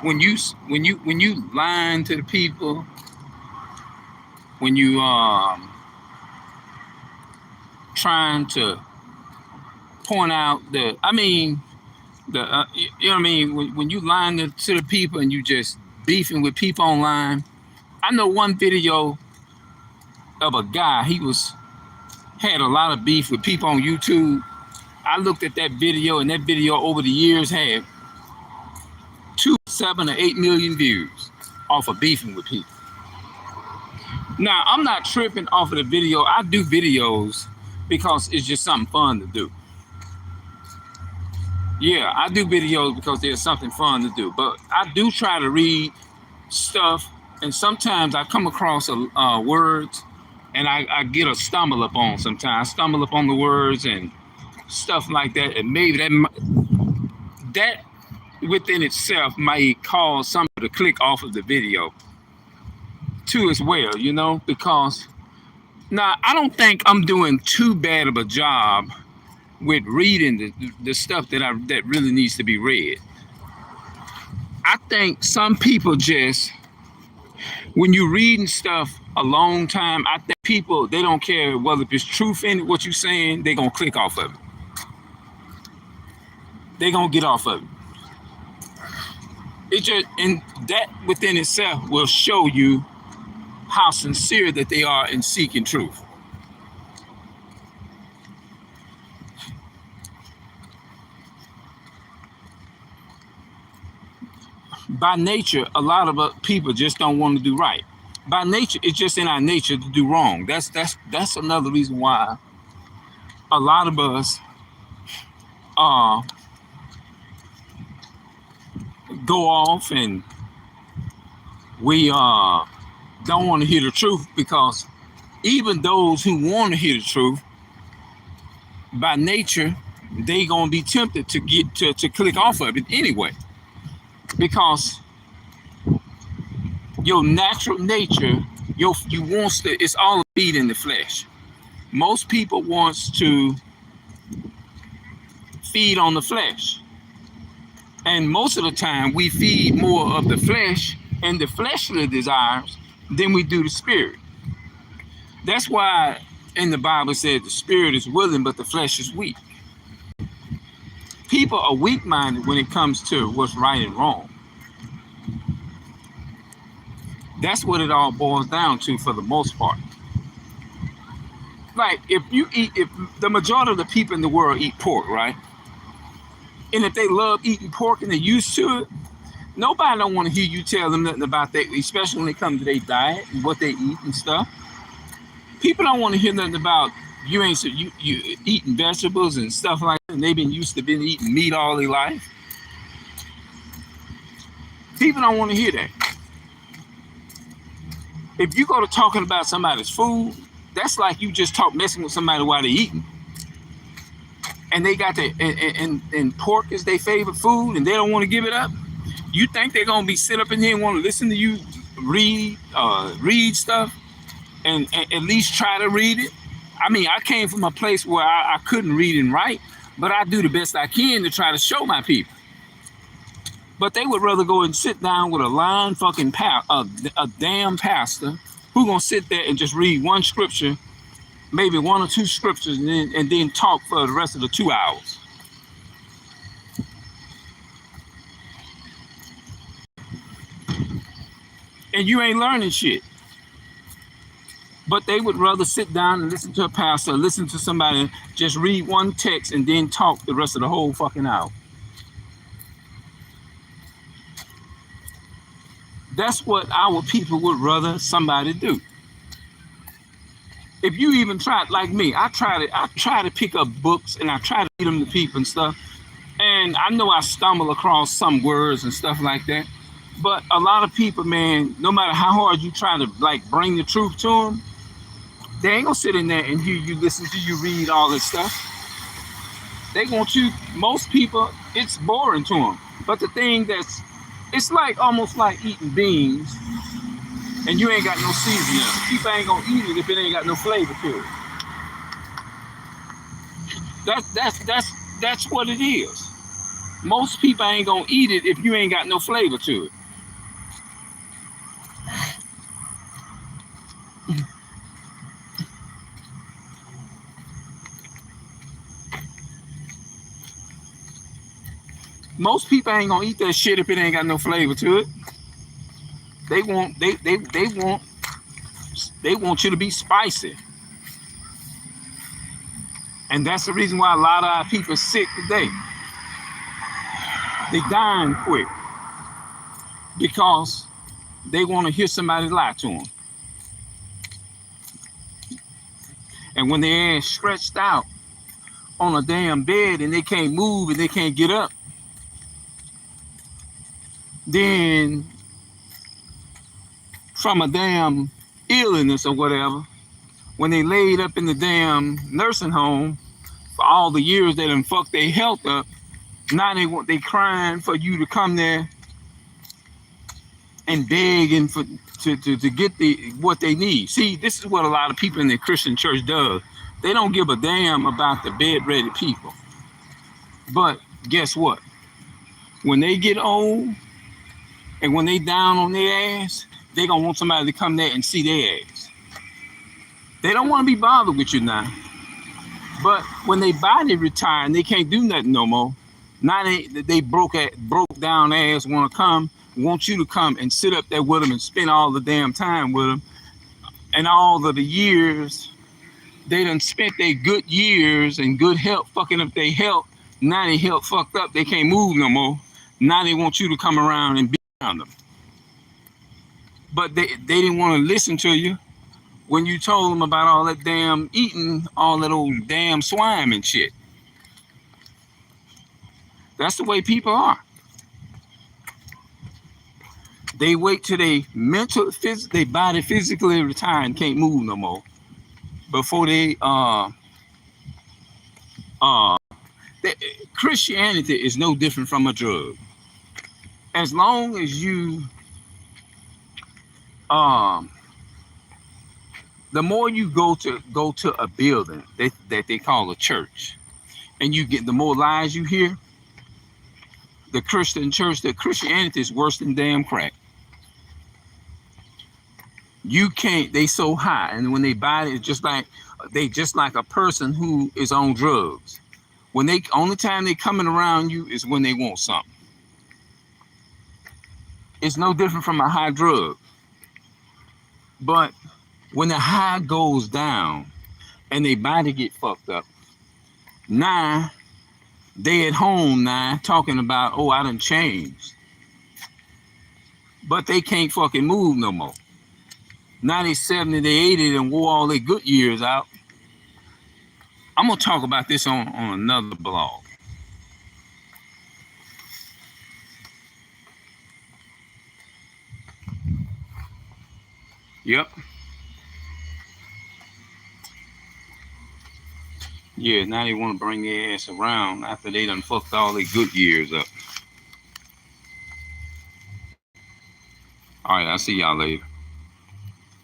when you lying to the people, when you trying to point out the, I mean, you know what I mean, when you lying to the people and you just beefing with people online. I know one video of a guy, he was had a lot of beef with people on YouTube. I looked at that video, and that video over the years had 7 or 8 million views off of beefing with people. Now, I'm not tripping off of the video. I do videos because it's just something fun to do. Yeah, I do videos because there's something fun to do. But I do try to read stuff, and sometimes I come across words, and I get a stumble up on. Sometimes I stumble up on the words and stuff like that, and maybe that within itself might cause somebody to click off of the video too as well, because now I don't think I'm doing too bad of a job with reading the stuff that really needs to be read. I think some people just, when you're reading stuff a long time, I think people, they don't care whether it's truth in what you're saying, they're gonna click off of it. They're gonna get off of it. It just, and that within itself will show you how sincere that they are in seeking truth. By nature, a lot of people just don't want to do right. By nature, it's just in our nature to do wrong. That's another reason why a lot of us go off and we don't want to hear the truth, because even those who want to hear the truth, by nature, they gonna be tempted to get to click off of it anyway, because your natural nature, you wants to, it's all a feed in the flesh. Most people wants to feed on the flesh, and most of the time we feed more of the flesh and the fleshly desires than we do the spirit. That's why in the Bible said the spirit is willing but the flesh is weak. People are weak-minded when it comes to what's right and wrong. That's what it all boils down to for the most part. Like if the majority of the people in the world eat pork, right? And if they love eating pork and they're used to it, nobody don't want to hear you tell them nothing about that, especially when it comes to their diet and what they eat and stuff. People don't want to hear nothing about you eating vegetables and stuff like that, and they've been used to eating meat all their life. People don't want to hear that. If you go to talking about somebody's food, that's like you just messing with somebody while they're eating. And they got and pork is their favorite food and they don't want to give it up. You think they're gonna be sit up in here and want to listen to you read stuff and at least try to read it? I mean, I came from a place where I couldn't read and write, but I do the best I can to try to show my people. But they would rather go and sit down with a damn pastor who gonna sit there and just read one scripture, maybe one or two scriptures, and then talk for the rest of the 2 hours. And you ain't learning shit. But they would rather sit down and listen to a pastor, listen to somebody, just read one text and then talk the rest of the whole fucking hour. That's what our people would rather somebody do. If you even try, like me, I try to pick up books and I try to read them to people and stuff. And I know I stumble across some words and stuff like that. But a lot of people, man, no matter how hard you try to like bring the truth to them, they ain't gonna sit in there and hear you listen to you read all this stuff. They want you, most people, it's boring to them. But the thing it's like almost like eating beans and you ain't got no seasoning. People ain't gonna eat it if it ain't got no flavor to it. That's what it is. Most people ain't gonna eat it if you ain't got no flavor to it. Most people ain't gonna eat that shit if it ain't got no flavor to it. They want they want you to be spicy. And that's the reason why a lot of our people are sick today. They dying quick because they want to hear somebody lie to them. And when they ass stretched out on a damn bed and they can't move and they can't get up, then from a damn illness or whatever, when they laid up in the damn nursing home for all the years they done fucked their health up, now they crying for you to come there and begging for to get what they need. See, this is what a lot of people in the Christian church does. They don't give a damn about the bedready people. But guess what? When they get old and when they down on their ass, they gonna want somebody to come there and see their ass. They don't want to be bothered with you now. But when they body retire and they can't do nothing no more, now they broke down ass want you to come and sit up there with them and spend all the damn time with them. And all of the years, they done spent their good years and good health fucking up their health. Now they health fucked up, they can't move no more. Now they want you to come around and be around them. But they didn't want to listen to you when you told them about all that damn eating, all that old damn swine and shit. That's the way people are. They wait till they body physically retire and can't move no more before Christianity is no different from a drug. As long as you the more you go to a building that they call a church, and you get the more lies you hear, the Christian church, the Christianity is worse than damn crack. You can't, they so high, and when they buy it, it's just like a person who is on drugs. When they only time they coming around you is when they want something. It's no different from a high drug. But when the high goes down and their body get fucked up, now they at home now talking about, oh, I done changed. But they can't fucking move no more. Now they 70, they 80 and wore all their good years out. I'm gonna talk about this on another blog. Yep. Yeah, now they want to bring their ass around after they done fucked all their good years up. All right, I'll see y'all later.